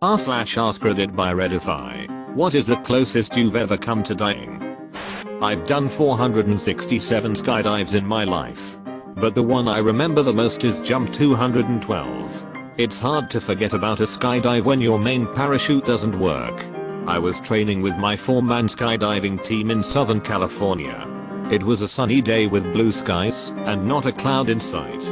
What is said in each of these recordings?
r/AskReddit by Reddify. What is the closest you've ever come to dying? I've done 467 skydives in my life. But the one I remember the most is jump 212. It's hard to forget about a skydive when your main parachute doesn't work. I was training with my 4-man skydiving team in Southern California. It was a sunny day with blue skies and not a cloud in sight.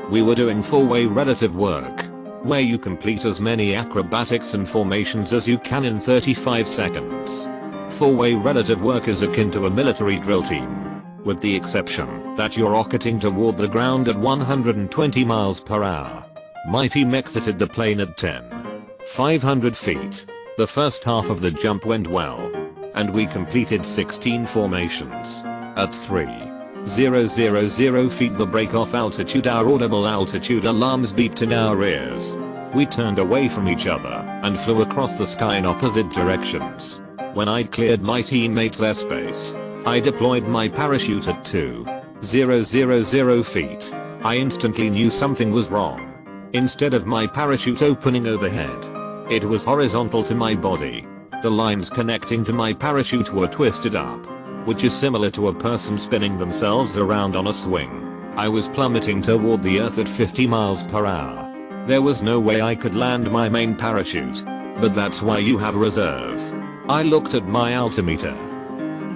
We were doing 4-way relative work, where you complete as many acrobatics and formations as you can in 35 seconds. 4-way relative work is akin to a military drill team, with the exception that you're rocketing toward the ground at 120 miles per hour. My team exited the plane at 10,500 feet. The first half of the jump went well, and we completed 16 formations. At 3,000 feet the break-off altitude, our audible altitude alarms beeped in our ears. We turned away from each other and flew across the sky in opposite directions. When I'd cleared my teammates' airspace, I deployed my parachute at 2,000 feet. I instantly knew something was wrong. Instead of my parachute opening overhead, it was horizontal to my body. The lines connecting to my parachute were twisted up, which is similar to a person spinning themselves around on a swing. I was plummeting toward the earth at 50 miles per hour. There was no way I could land my main parachute, but that's why you have a reserve. I looked at my altimeter.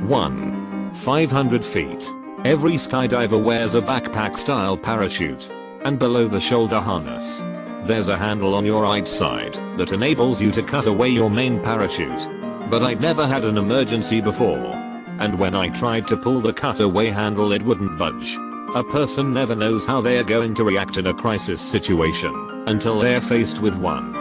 1,500 feet. Every skydiver wears a backpack style parachute, and below the shoulder harness, there's a handle on your right side that enables you to cut away your main parachute. But I'd never had an emergency before, and when I tried to pull the cutaway handle it wouldn't budge. A person never knows how they're going to react in a crisis situation until they're faced with one.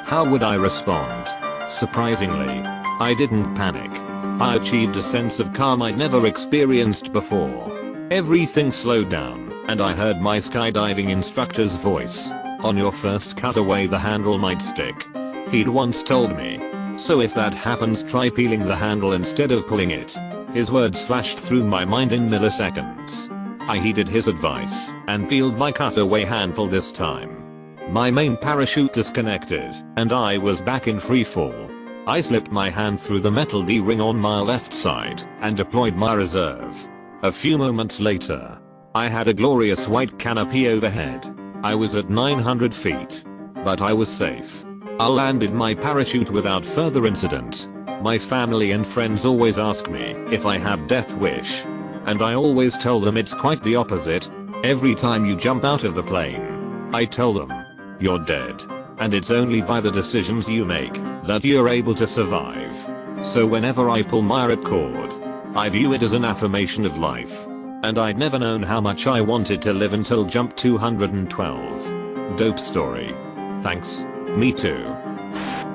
How would I respond? Surprisingly, I didn't panic. I achieved a sense of calm I'd never experienced before. Everything slowed down, and I heard my skydiving instructor's voice. On your first cutaway the handle might stick. He'd once told me. So if that happens try peeling the handle instead of pulling it. His words flashed through my mind in milliseconds. I heeded his advice and peeled my cutaway handle this time. My main parachute disconnected and I was back in free fall. I slipped my hand through the metal D-ring on my left side and deployed my reserve. A few moments later, I had a glorious white canopy overhead. I was at 900 feet, but I was safe. I landed my parachute without further incident. My family and friends always ask me if I have death wish, and I always tell them it's quite the opposite. Every time you jump out of the plane, I tell them, you're dead, and it's only by the decisions you make that you're able to survive. So whenever I pull my ripcord, I view it as an affirmation of life. And I'd never known how much I wanted to live until jump 212. Dope story. Thanks. Me too.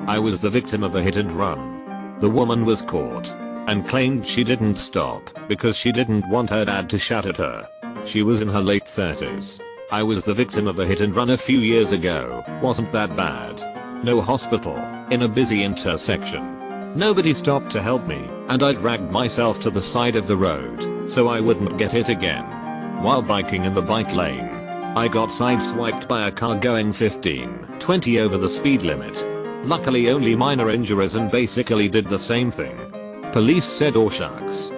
I was the victim of a hit and run. The woman was caught and claimed she didn't stop because she didn't want her dad to shout at her. She was in her late 30s. I was the victim of a hit and run a few years ago. Wasn't that bad. No hospital, in a busy intersection. Nobody stopped to help me, and I dragged myself to the side of the road so I wouldn't get hit again. While biking in the bike lane, I got sideswiped by a car going 15-20 over the speed limit. Luckily only minor injuries and basically did the same thing. Police said oh shucks.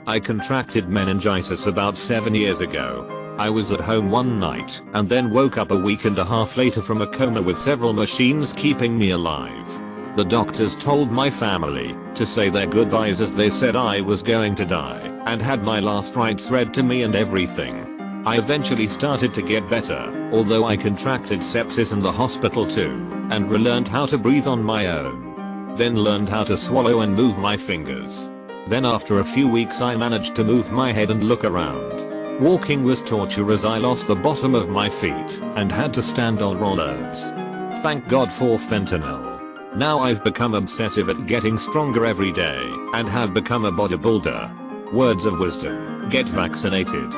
I contracted meningitis about 7 years ago. I was at home one night and then woke up a week and a half later from a coma with several machines keeping me alive. The doctors told my family to say their goodbyes as they said I was going to die and had my last rites read to me and everything. I eventually started to get better, although I contracted sepsis in the hospital too, and relearned how to breathe on my own. Then learned how to swallow and move my fingers. Then after a few weeks I managed to move my head and look around. Walking was torture as I lost the bottom of my feet and had to stand on rollers. Thank God for fentanyl. Now I've become obsessive at getting stronger every day and have become a bodybuilder. Words of wisdom, get vaccinated.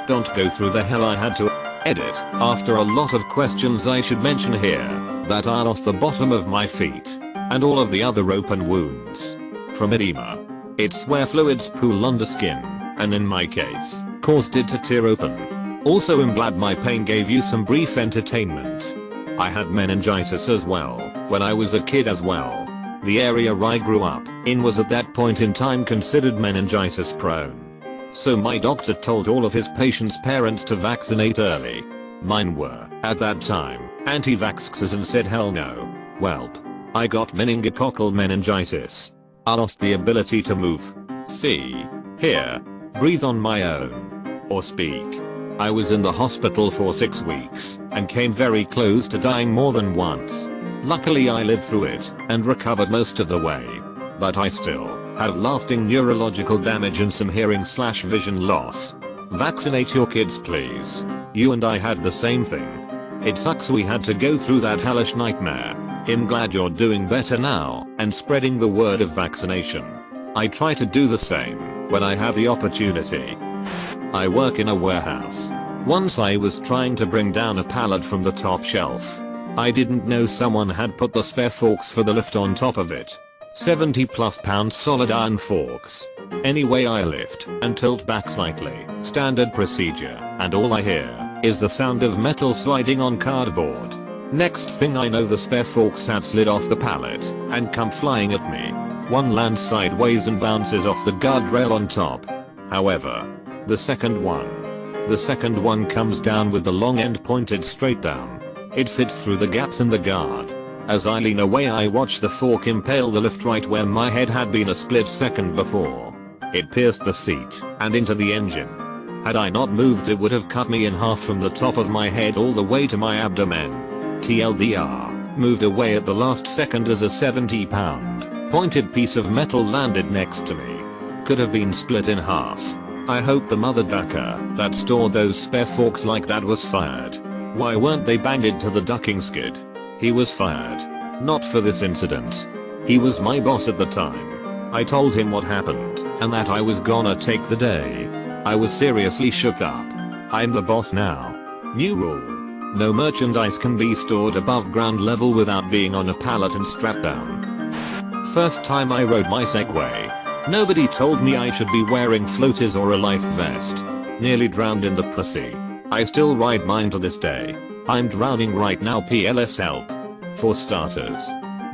Don't go through the hell I had to edit. After a lot of questions I should mention here that I lost the bottom of my feet and all of the other open wounds from edema. It's where fluids pool under skin and in my case caused it to tear open. Also I'm glad my pain gave you some brief entertainment. I had meningitis as well, when I was a kid as well. The area I grew up in was at that point in time considered meningitis prone. So my doctor told all of his patients' parents to vaccinate early. Mine were, at that time, anti-vaxxers and said hell no. Welp. I got meningococcal meningitis. I lost the ability to move, see, hear, breathe on my own, or speak. I was in the hospital for 6 weeks and came very close to dying more than once. Luckily I lived through it and recovered most of the way. But I still have lasting neurological damage and some hearing/vision loss. Vaccinate your kids please. You and I had the same thing. It sucks we had to go through that hellish nightmare. I'm glad you're doing better now and spreading the word of vaccination. I try to do the same when I have the opportunity. I work in a warehouse. Once I was trying to bring down a pallet from the top shelf. I didn't know someone had put the spare forks for the lift on top of it. 70+ pound solid iron forks. Anyway I lift and tilt back slightly, standard procedure, and all I hear is the sound of metal sliding on cardboard. Next thing I know the spare forks have slid off the pallet and come flying at me. One lands sideways and bounces off the guardrail on top. However, the second one comes down with the long end pointed straight down. It fits through the gaps in the guard. As I lean away I watch the fork impale the lift right where my head had been a split second before. It pierced the seat and into the engine. Had I not moved it would have cut me in half from the top of my head all the way to my abdomen. TLDR, moved away at the last second as a 70-pound, pointed piece of metal landed next to me. Could have been split in half. I hope the mother ducker that stored those spare forks like that was fired. Why weren't they banged to the ducking skid? He was fired. Not for this incident. He was my boss at the time. I told him what happened and that I was gonna take the day. I was seriously shook up. I'm the boss now. New rule. No merchandise can be stored above ground level without being on a pallet and strapped down. First time I rode my Segway. Nobody told me I should be wearing floaters or a life vest. Nearly drowned in the pussy. I still ride mine to this day. I'm drowning right now PLS help. For starters.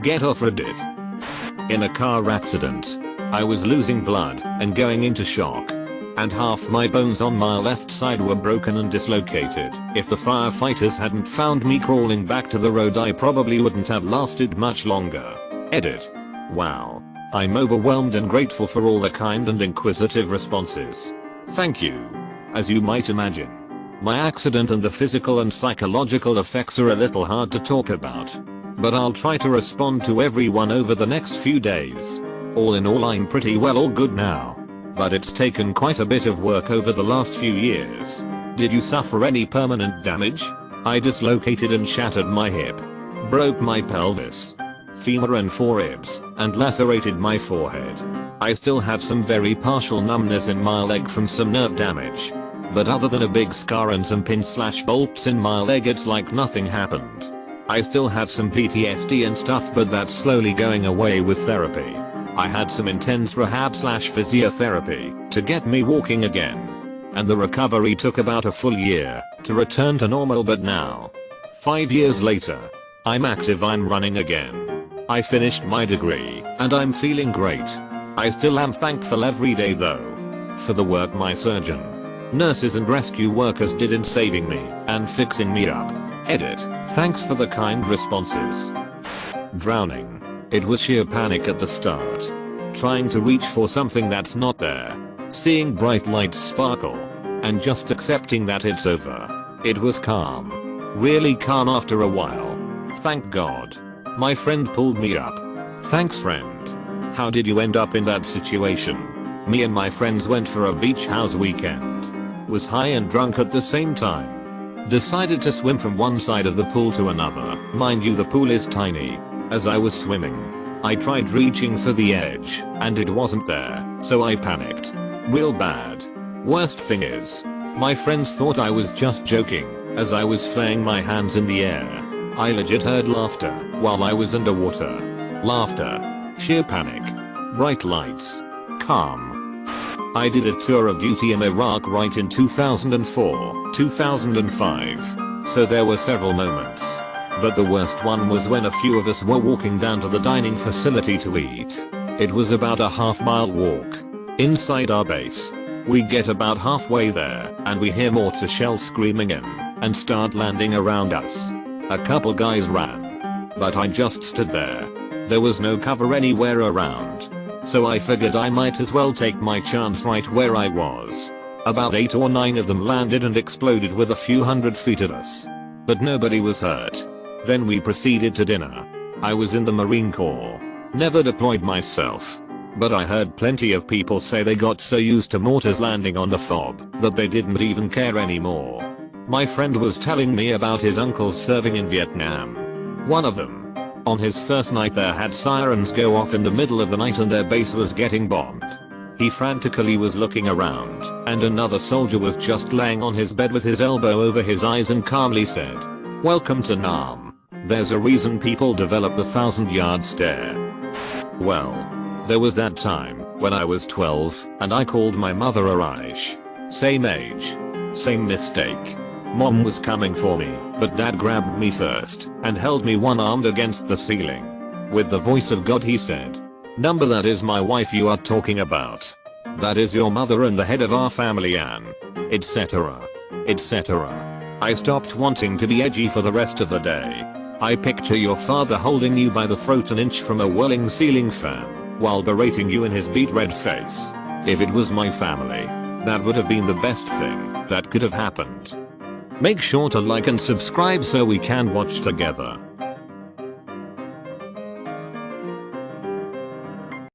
Get off Reddit. In a car accident. I was losing blood and going into shock. And half my bones on my left side were broken and dislocated. If the firefighters hadn't found me crawling back to the road I probably wouldn't have lasted much longer. Edit. Wow. I'm overwhelmed and grateful for all the kind and inquisitive responses. Thank you. As you might imagine. My accident and the physical and psychological effects are a little hard to talk about. But I'll try to respond to everyone over the next few days. All in all I'm pretty well all good now. But it's taken quite a bit of work over the last few years. Did you suffer any permanent damage? I dislocated and shattered my hip. Broke my pelvis. Femur and foreribs, and lacerated my forehead. I still have some very partial numbness in my leg from some nerve damage. But other than a big scar and some pins/bolts in my leg it's like nothing happened. I still have some PTSD and stuff but that's slowly going away with therapy. I had some intense rehab/physiotherapy to get me walking again. And the recovery took about a full year to return to normal but now, 5 years later, I'm active, I'm running again. I finished my degree and I'm feeling great. I still am thankful every day though. For the work my surgeon, nurses and rescue workers did in saving me and fixing me up. Edit. Thanks for the kind responses. Drowning. It was sheer panic at the start. Trying to reach for something that's not there. Seeing bright lights sparkle. And just accepting that it's over. It was calm. Really calm after a while. Thank God. My friend pulled me up. Thanks friend. How did you end up in that situation? Me and my friends went for a beach house weekend. Was high and drunk at the same time. Decided to swim from one side of the pool to another. Mind you the pool is tiny. As I was swimming, I tried reaching for the edge, and it wasn't there, so I panicked. Real bad. Worst thing is, my friends thought I was just joking, as I was flaying my hands in the air. I legit heard laughter while I was underwater. Laughter. Sheer panic. Bright lights. Calm. I did a tour of duty in Iraq right in 2004, 2005, so there were several moments. But the worst one was when a few of us were walking down to the dining facility to eat. It was about a half-mile walk inside our base. We get about halfway there and we hear mortar shells screaming in and start landing around us. A couple guys ran, but I just stood there. There was no cover anywhere around, so I figured I might as well take my chance right where I was. About 8 or 9 of them landed and exploded with a few hundred feet at us, but nobody was hurt. Then we proceeded to dinner. I was in the Marine Corps, never deployed myself, but I heard plenty of people say they got so used to mortars landing on the FOB that they didn't even care anymore. My friend was telling me about his uncles serving in Vietnam. One of them, on his first night there, had sirens go off in the middle of the night and their base was getting bombed. He frantically was looking around, and another soldier was just laying on his bed with his elbow over his eyes and calmly said, "Welcome to Nam. There's a reason people develop the 1,000-yard stare." Well, there was that time when I was 12 and I called my mother Arish. Same age, same mistake. Mom was coming for me, but dad grabbed me first and held me one-armed against the ceiling. With the voice of God he said, "Number, that is my wife you are talking about. That is your mother and the head of our family, and etc. etc." I stopped wanting to be edgy for the rest of the day. I picture your father holding you by the throat an inch from a whirling ceiling fan while berating you in his beet red face. If it was my family, that would have been the best thing that could have happened. Make sure to like and subscribe so we can watch together.